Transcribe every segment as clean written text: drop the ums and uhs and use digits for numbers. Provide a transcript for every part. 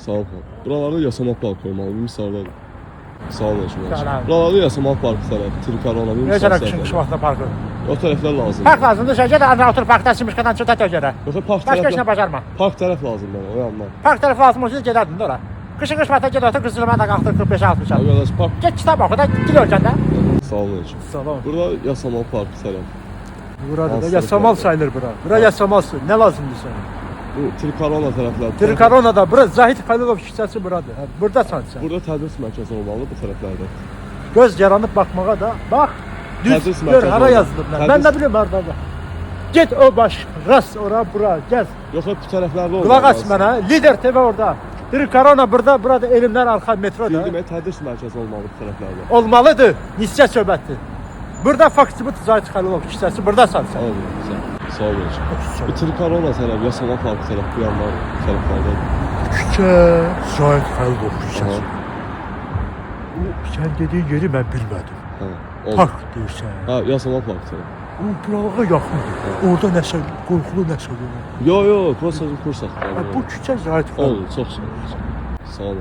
Sağ ol. Buralarda yaşamaq parkı olmalı, misalda. Sağ ol. Salam. Buralarda yaşamaq parkı tərəf, Trikarona bir Necə rakışın qışmaqda parkı? O tərəflər lazım. Park lazımdır, şəkil də otur parkda simişkadan çıta təcərə. Yox, park Başqa işinə tərəf. bacarma. Park tərəf lazım mənə, o yandan. Park tərəfi lazım olsa gedərdin də ora. Qışın qışmaqda ged otur, qızılma da qalxdır 45-60. Arkadaş park. Get kitab oxu da dil öyrən də. Sağ ol. Salam. Burada yaşamaq parkı tərəf. Burada da Yasamal sayılır bura. Bura Yasamalsın. Nə lazımdır sənə? Bu Trikarona tərəflər. Trikarona da bura Zahid Xəlilov küçəsi buradır. Hə, burdasan sən. Burada tədris mərkəzi olmalı bu tərəflərdə. Göz yaranıb baxmağa da bax. Düz Tədris gör mərkəzi hara olmalı. yazılıb. Mən Tədris- nə bilim hardadır. Get o baş, rast ora bura, gəz. Yox, bu tərəflərdə olmalı. Qulaq as mənə. Lider TV orada. Trikarona burada elmlər arxa metroda. Demək tədris mərkəzi olmalı bu tərəflərdə. Olmalıdır. Niscə söhbətdir. Burada faktibut Zahid Xəlilov küçəsi burdasan Sağ sən. ol. Sağ ol. Bu Trikarona tərəf, yaşamaq parkı tərəf bu yanlar tərəflərdə. Küçə Zahid Xəlilov küçəsi. Aha. O sən dediyin yeri mən bilmədim. Hə. oldu. Park deyirsən. Ha, yaşamaq parkı tərəf. O burağa yaxındır. Orada nəsə qorxulu nəsə olur. Yo, prosta kursaq. Ha, bu küçə Zahid Oldu, Xəlilov. çox sağ ol. Sağ ol.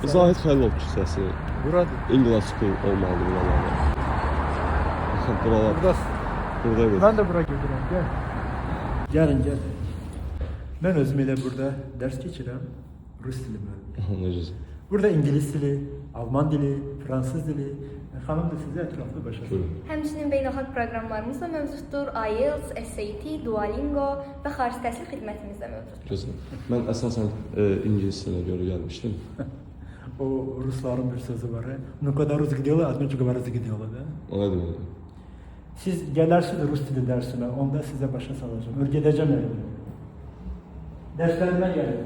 Bu Zahid Xəlilov küçəsi. Buradır. English School olmalı buralarda. Baxın, buralar. Buradasın. Burada evet. Mən də bura gedirəm. Gəl. Gəlin. Mən özüm elə burada dərs keçirəm. Rus dili mən. Necəsə. Burada ingilis dili, alman dili, fransız dili. Xanım da sizə ətraflı başa Buyurun. Həmçinin beynəlxalq proqramlarımız da mövcuddur. IELTS, SAT, Duolingo və xarici təhsil xidmətimiz də mövcuddur. Gözəl. Mən əsasən ingilis dilinə görə gəlmişdim. O Rusların bir sözü var. Ne kadar hızlı gidiyorlar, az önce kadar hızlı gidiyorlar. Da. O nə demək? Siz gelirsiniz Rus dili dersine, onda size başa salacağım. Öyle gideceğim yani. Derslerime gelin.